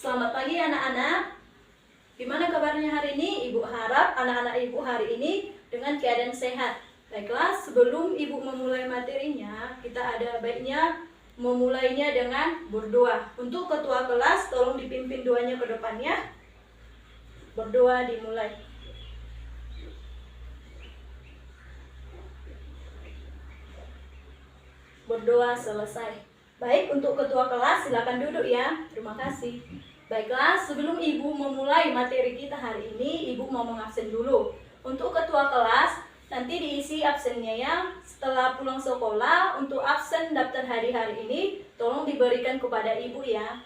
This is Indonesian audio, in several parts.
Selamat pagi anak-anak. Gimana kabarnya hari ini? Ibu harap anak-anak ibu hari ini dengan keadaan sehat. Baiklah, sebelum ibu memulai materinya, kita ada baiknya memulainya dengan berdoa. Untuk ketua kelas, tolong dipimpin doanya ke depannya. Berdoa dimulai. Berdoa selesai. Baik, untuk ketua kelas silakan duduk ya. Terima kasih. Baiklah, sebelum ibu memulai materi kita hari ini, ibu mau mengabsen dulu. Untuk ketua kelas, nanti diisi absennya ya. Setelah pulang sekolah, untuk absen daftar hari-hari ini, tolong diberikan kepada ibu ya.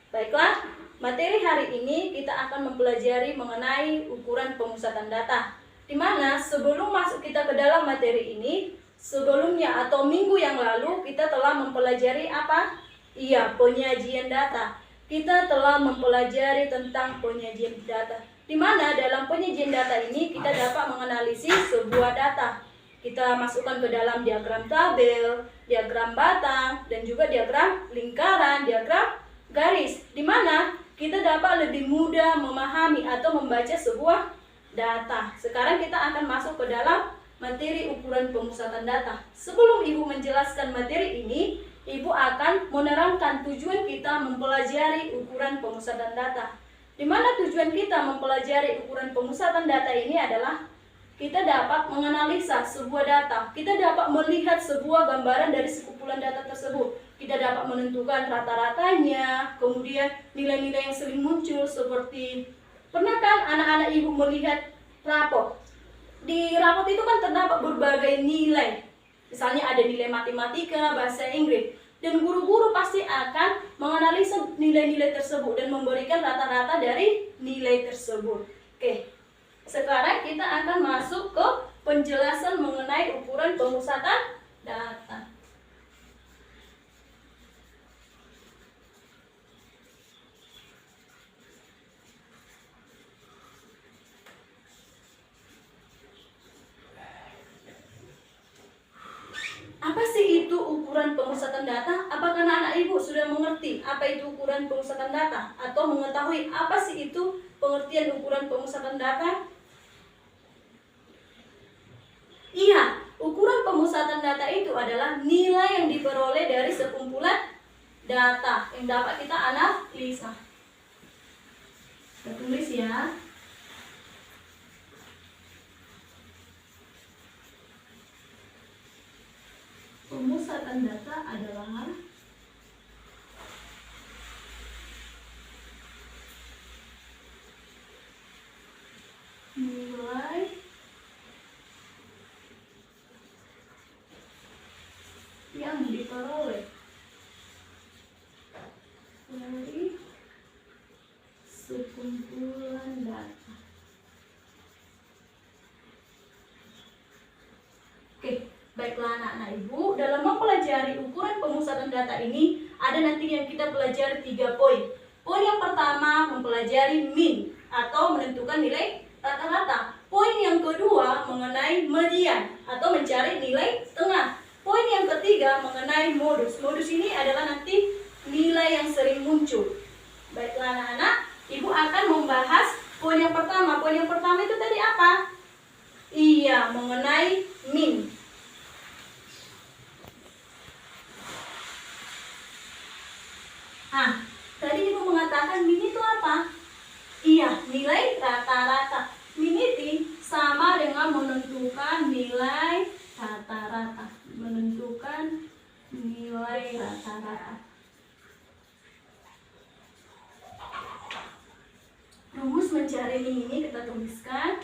Baiklah, materi hari ini kita akan mempelajari mengenai ukuran pemusatan data. Di mana sebelum masuk kita ke dalam materi ini, sebelumnya atau minggu yang lalu kita telah mempelajari apa? Iya, penyajian data. Kita telah mempelajari tentang penyajian data. Di mana dalam penyajian data ini kita dapat menganalisis sebuah data. Kita masukkan ke dalam diagram tabel, diagram batang, dan juga diagram lingkaran, diagram garis. Di mana kita dapat lebih mudah memahami atau membaca sebuah data. Sekarang kita akan masuk ke dalam materi ukuran pemusatan data. Sebelum ibu menjelaskan materi ini, ibu akan menerangkan tujuan kita mempelajari ukuran pemusatan data. Di mana tujuan kita mempelajari ukuran pemusatan data ini adalah kita dapat menganalisa sebuah data. Kita dapat melihat sebuah gambaran dari sekumpulan data tersebut. Kita dapat menentukan rata-ratanya, kemudian nilai-nilai yang sering muncul seperti, pernah kan anak-anak ibu melihat rapor? Di rapot itu kan terdapat berbagai nilai. Misalnya ada nilai matematika, bahasa Inggris. Dan guru-guru pasti akan menganalisa nilai-nilai tersebut dan memberikan rata-rata dari nilai tersebut. Oke, sekarang kita akan masuk ke penjelasan mengenai ukuran pemusatan data. Apa sih itu ukuran pemusatan data? Apakah anak-anak ibu sudah mengerti apa itu ukuran pemusatan data? Atau mengetahui apa sih itu pengertian ukuran pemusatan data? Iya, ukuran pemusatan data itu adalah nilai yang diperoleh dari sekumpulan data yang dapat kita analisa. Kita tulis ya. Pemusatan data adalah nilai yang diperoleh dari sekumpulan data. Oke, baiklah anak-anak ibu, dalam mempelajari ukuran pemusatan data ini ada nanti yang kita pelajari 3 poin. Poin yang pertama mempelajari mean atau menentukan nilai rata-rata. Poin yang kedua mengenai median atau mencari nilai tengah. Poin yang ketiga mengenai modus. Modus ini adalah nanti nilai yang sering muncul. Baiklah anak-anak, ibu akan membahas poin yang pertama. Poin yang pertama itu tadi apa? Iya, mengenai mean. Tadi ibu mengatakan mean itu apa? Iya, nilai rata-rata. Mean itu sama dengan menentukan nilai rata-rata. Menentukan nilai rata-rata. Rumus mencari mean ini kita tuliskan.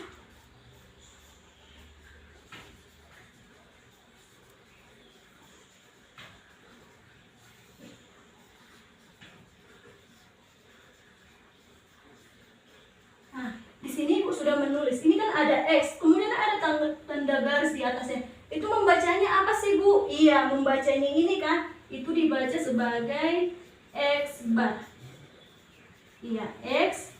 Sudah menulis, ini kan ada X, kemudian ada tanda garis di atasnya. Itu membacanya apa sih Bu? Iya, membacanya ini kan, itu dibaca sebagai X bar. Iya, X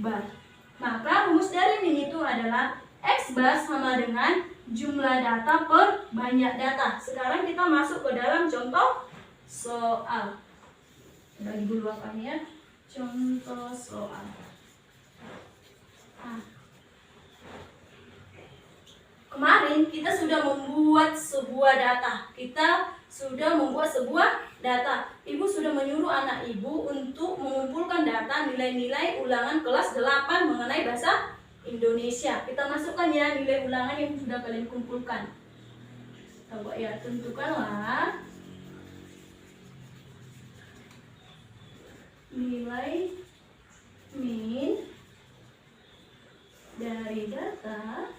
bar. Maka rumus dari min itu adalah X bar sama dengan jumlah data per banyak data. Sekarang kita masuk ke dalam contoh soal. Bagi dulu apanya? Contoh soal. Kemarin kita sudah membuat sebuah data. Ibu sudah menyuruh anak ibu untuk mengumpulkan data nilai-nilai ulangan kelas 8 mengenai bahasa Indonesia. Kita masukkan ya nilai ulangan yang sudah kalian kumpulkan. Coba ya, tentukanlah nilai min dari data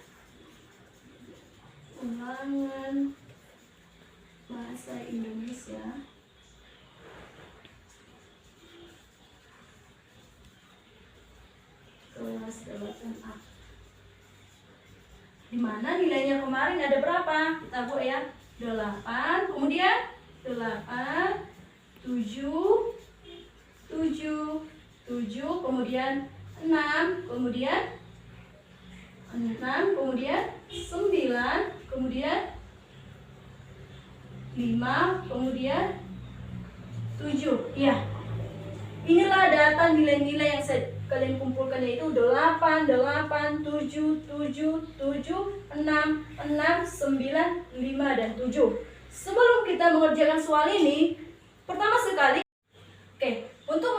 ulangan bahasa Indonesia kelas 8A. Di mana nilainya kemarin ada berapa? Kita buat ya. 8, kemudian 8, 7, 7, kemudian 6, kemudian 6, kemudian 9, kemudian 5, kemudian 7. Ya. Inilah data nilai-nilai yang kalian kumpulkan, yaitu 8, 8, 7, 7, 7, 6, 6, 9, 5, dan 7. Sebelum kita mengerjakan soal ini, pertama sekali, untuk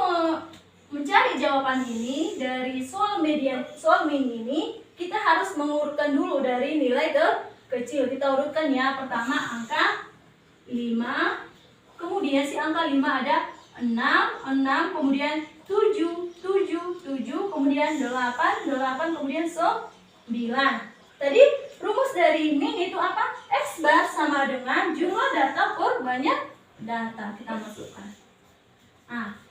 mencari jawaban ini dari soal min ini, kita harus mengurutkan dulu dari nilai kecil. Kita urutkan ya. Pertama angka 5, kemudian si angka 5 ada 6, kemudian 7, 7, kemudian 8, kemudian 9. Tadi rumus dari min itu apa? X bar sama dengan jumlah data per banyak data. Kita masukkan.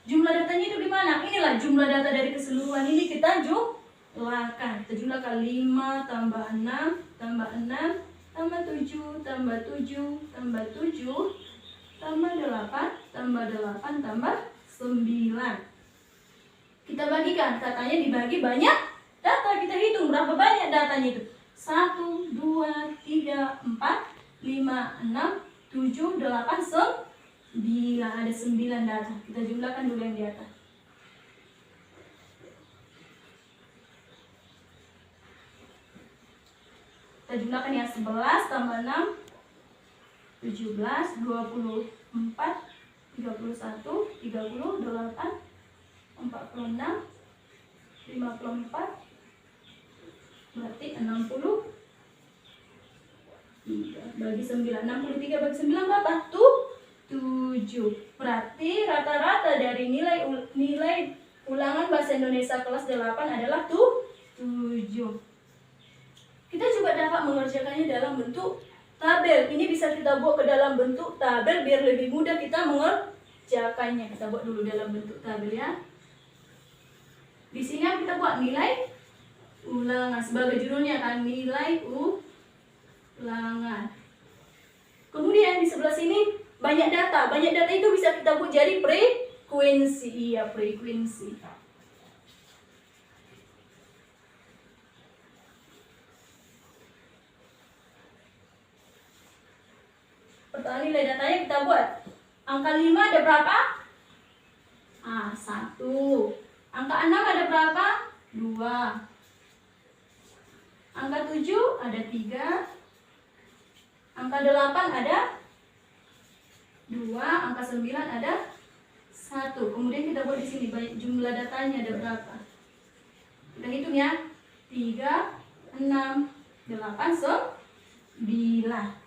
Jumlah datanya itu gimana? Inilah jumlah data dari keseluruhan ini kita jumlahkan. Kita jumlahkan 5 tambah 6 tambah 6 tambah 7 tambah 7 tambah 7 tambah 8 tambah 8 tambah 9. Kita bagikan, katanya dibagi banyak data. Kita hitung berapa banyak datanya itu. 1, 2, 3, 4, 5, 6, 7, 8, 9. Ada 9 data. Kita jumlahkan dulu yang di atas. Kita jumlahkan ya. 11 tambah 6, 17, 24, 31, 38, 46, 54, berarti 60. Bagi 9, 63 bagi 9 berapa? 7. Berarti rata-rata dari nilai ulangan bahasa Indonesia kelas 8 adalah 7. Kita juga dapat mengerjakannya dalam bentuk tabel. Ini bisa kita buat ke dalam bentuk tabel biar lebih mudah kita mengerjakannya. Kita buat dulu dalam bentuk tabel ya. Di sini kita buat nilai ulangan sebagai judulnya kan, nilai ulangan. Kemudian di sebelah sini banyak data. Banyak data itu bisa kita buat jadi frekuensi. Iya, frekuensi. Pertama nilai datanya kita buat. Angka 5 ada berapa? 1. Angka 6 ada berapa? 2. Angka 7 ada 3. Angka 8 ada 2. Angka 9 ada 1. Kemudian kita buat di sini banyak jumlah datanya ada berapa? Kita hitung ya. 3, 6, 8, 9.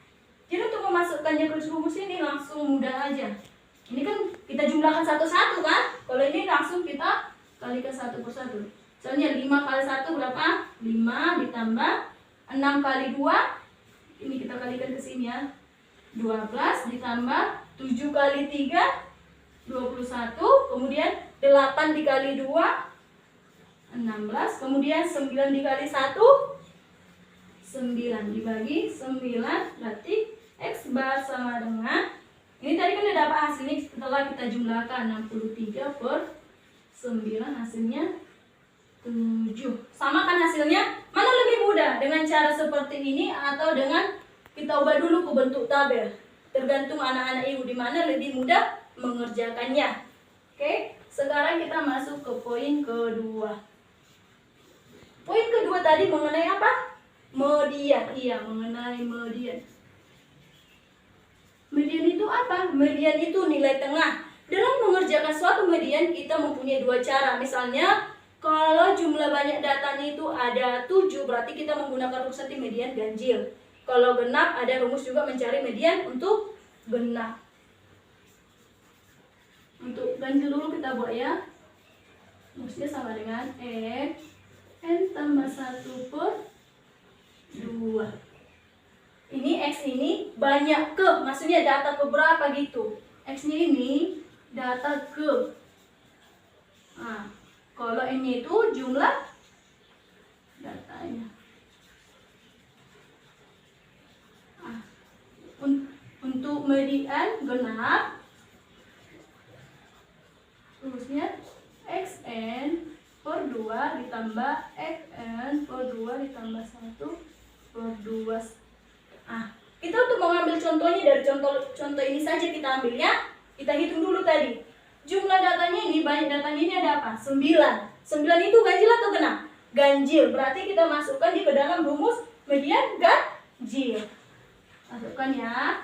Jadi untuk memasukkannya ke rumus ini langsung mudah aja. Ini kan kita jumlahkan satu-satu kan? Kalau ini langsung kita kalikan satu per satu. Soalnya 5 kali 1 berapa? 5 ditambah 6 kali 2. Ini kita kalikan ke sini ya. 12 ditambah 7 kali 3 21. Kemudian 8 dikali 2 16. Kemudian 9 dikali 1 9 dibagi 9 berarti X bar sama dengan, ini tadi kan udah dapat hasilnya setelah kita jumlahkan 63 per 9 hasilnya 7. Sama kan hasilnya? Mana lebih mudah? Dengan cara seperti ini atau dengan kita ubah dulu ke bentuk tabel? Tergantung anak-anak ibu di mana lebih mudah mengerjakannya. Oke, sekarang kita masuk ke poin kedua. Poin kedua tadi mengenai apa? Median. Iya, mengenai median. Median itu apa? Median itu nilai tengah. Dalam mengerjakan suatu median kita mempunyai dua cara. Misalnya, kalau jumlah banyak datanya itu ada 7, berarti kita menggunakan rumus nanti median ganjil. Kalau genap, ada rumus juga mencari median untuk genap. Untuk ganjil dulu kita buat ya. Rumusnya sama dengan n tambah 1 per 2. Ini X ini banyak ke, maksudnya data ke berapa gitu. X-nya ini data ke. Nah, kalau N-nya itu jumlah datanya. Nah, untuk median genap, rumusnya Xn per 2 ditambah Xn per 2 ditambah 1 per 2. Nah, kita untuk mengambil contohnya dari contoh ini saja kita ambil ya. Kita hitung dulu tadi. Jumlah datanya ini, banyak datanya ini ada apa? 9. 9 itu ganjil atau genap? Ganjil. Berarti kita masukkan di ke dalam rumus median ganjil. Masukkan ya.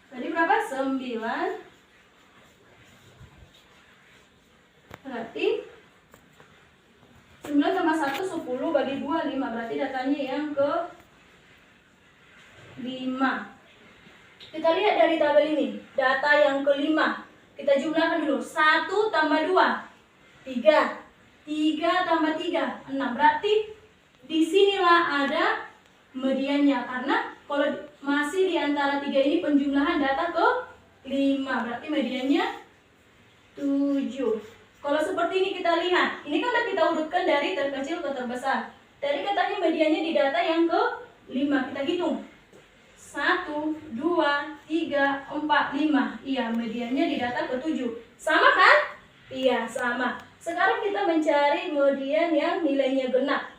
Tadi berapa? 9. Berarti 9 tambah 1 10 bagi 2 5. Berarti datanya yang ke 5. Kita lihat dari tabel ini. Data yang kelima. Kita jumlahkan dulu. 1 tambah 2 3. 3 tambah 3 6. Berarti disinilah ada mediannya. Karena kalau masih di antara 3 ini penjumlahan data ke 5. Berarti mediannya 7. Kalau seperti ini kita lihat, ini kan udah kita urutkan dari terkecil ke terbesar. Tadi katanya mediannya di data yang ke 5. Kita hitung. 1, 2, 3, 4, 5. Iya, mediannya di data ke 7. Sama kan? Iya, sama. Sekarang kita mencari median yang nilainya genap.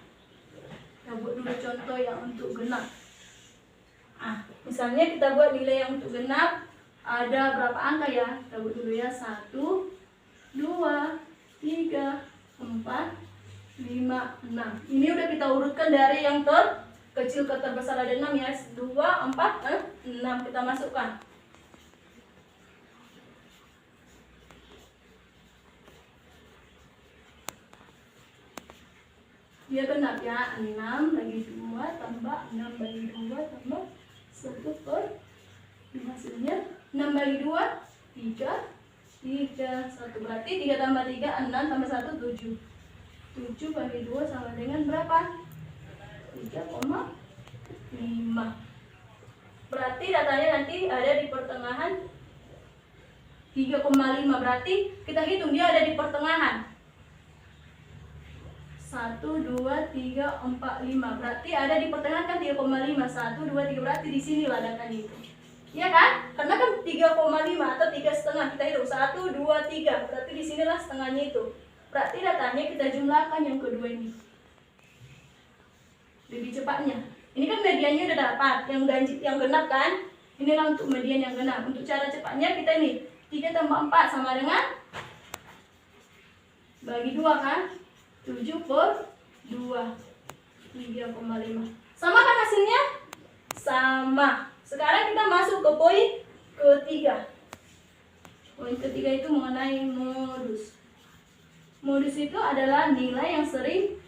Kita buat dulu contoh yang untuk genap. Misalnya kita buat nilai yang untuk genap. Ada berapa angka ya? Kita buat dulu ya. 1, 2, 3, 4, 5, 6. Ini udah kita urutkan dari yang terkecil ke terbesar, ada 6 ya. 2, 4, 6 kita masukkan. Dia genap ya. 6 bagi 2 tambah 6 bagi 2 tambah 1 per 5. Hasilnya 6 bagi 2 3, 1. Berarti 3 tambah 3 6 tambah 1 7. 7 bagi 2 sama dengan berapa? 3,5. Berarti datanya nanti ada di pertengahan 3,5. Berarti kita hitung dia ada di pertengahan. 1, 2, 3, 4, 5. Berarti ada di pertengahan kan 3,5. 1, 2, 3. Berarti di sinilah datanya itu. Iya kan? Karena kan 3,5 atau 3,5 kita hitung 1, 2, 3. Berarti di sinilah setengahnya itu. Berarti datanya kita jumlahkan yang kedua ini. Lebih cepatnya. Ini kan mediannya udah dapat, yang genap kan? Inilah untuk median yang genap. Untuk cara cepatnya kita ini 3 tambah 4 sama dengan bagi 2 kan? 7 per 2 3,5. Sama kan hasilnya? Sama. Sekarang kita masuk ke poin ketiga. Poin ketiga itu mengenai modus. Modus itu adalah nilai yang sering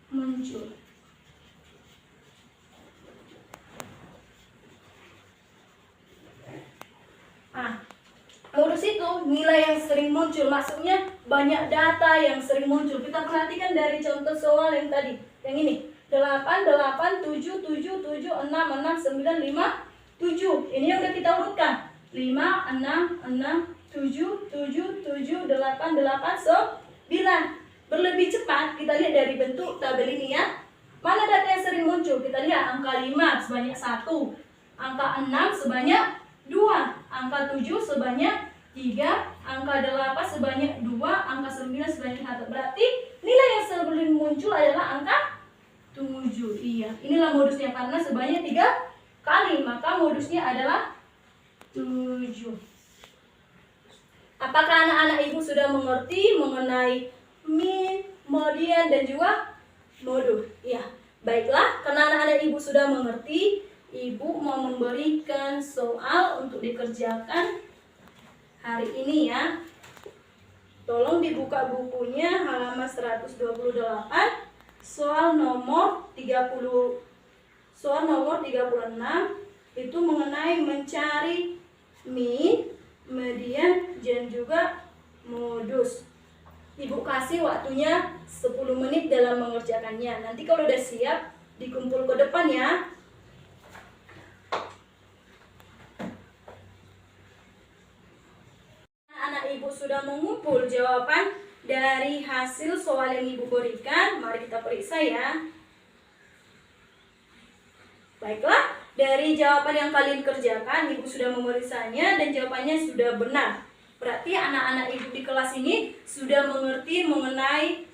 muncul. Modus itu nilai yang sering muncul. Maksudnya banyak data yang sering muncul. Kita perhatikan dari contoh soal yang tadi. Yang ini 8, 8, 7, 7, 7, 6, 6, 9, 5, 7. Ini yang udah kita urutkan. 5, 6, 6, 7, 7, 7, 8, 8, 9. Berlebih cepat, kita lihat dari bentuk tabel ini ya. Mana data yang sering muncul? Kita lihat angka 5 sebanyak 1. Angka 6 sebanyak 2. Angka 7 sebanyak 3. Angka 8 sebanyak 2. Angka 9 sebanyak 1. Berarti nilai yang sering muncul adalah angka 7. Iya, inilah modusnya karena sebanyak 3 kali, maka modusnya adalah 7. Apakah anak-anak ibu sudah mengerti mengenai min, modian, dan juga modul? Ya, baiklah, karena anak-anak ibu sudah mengerti, ibu mau memberikan soal untuk dikerjakan hari ini ya. Tolong dibuka bukunya halaman 128, soal nomor 36 itu mengenai mencari min, median, dan juga modus. Ibu kasih waktunya 10 menit dalam mengerjakannya. Nanti kalau udah siap, dikumpul ke depan ya. Anak-anak ibu sudah mengumpul jawaban dari hasil soal yang ibu berikan. Mari kita periksa ya. Baiklah, dari jawaban yang kalian kerjakan, ibu sudah memeriksanya dan jawabannya sudah benar. Berarti anak-anak ibu di kelas ini sudah mengerti mengenai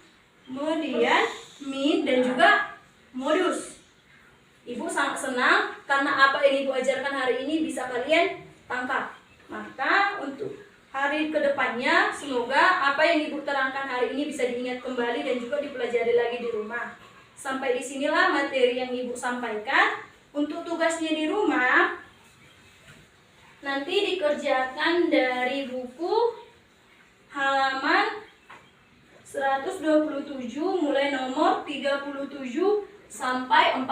median, min, dan juga modus. Ibu sangat senang karena apa yang ibu ajarkan hari ini bisa kalian tangkap. Maka untuk hari kedepannya, semoga apa yang ibu terangkan hari ini bisa diingat kembali dan juga dipelajari lagi di rumah. Sampai disinilah materi yang ibu sampaikan. Untuk tugasnya di rumah, nanti dikerjakan dari buku halaman 127 mulai nomor 37 sampai 40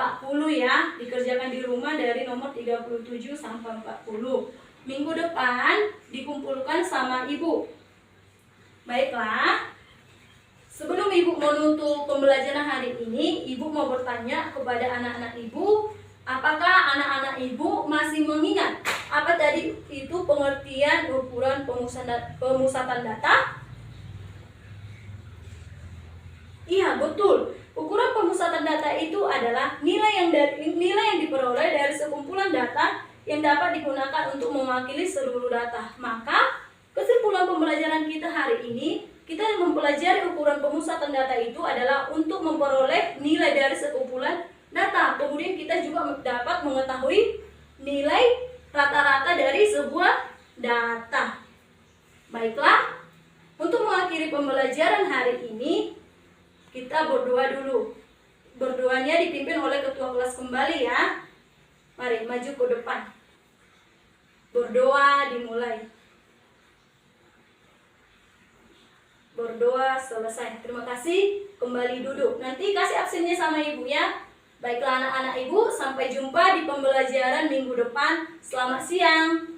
ya. Dikerjakan di rumah dari nomor 37 sampai 40. Minggu depan dikumpulkan sama ibu. Baiklah. Sebelum ibu menutup pembelajaran hari ini, ibu mau bertanya kepada anak-anak ibu, apakah anak-anak ibu masih mengingat apa tadi itu pengertian ukuran pemusatan data? Iya, betul. Ukuran pemusatan data itu adalah nilai yang diperoleh dari sekumpulan data yang dapat digunakan untuk mewakili seluruh data. Maka, kesimpulan pembelajaran kita hari ini, kita mempelajari ukuran pemusatan data itu adalah untuk memperoleh nilai dari sekumpulan data. Kemudian kita juga dapat mengetahui nilai rata-rata dari sebuah data. Baiklah, untuk mengakhiri pembelajaran hari ini, kita berdoa dulu. Berdoanya dipimpin oleh ketua kelas kembali ya. Mari maju ke depan. Berdoa dimulai. Berdoa selesai. Terima kasih. Kembali duduk. Nanti kasih absennya sama ibu ya. Baiklah anak-anak ibu, sampai jumpa di pembelajaran minggu depan. Selamat siang.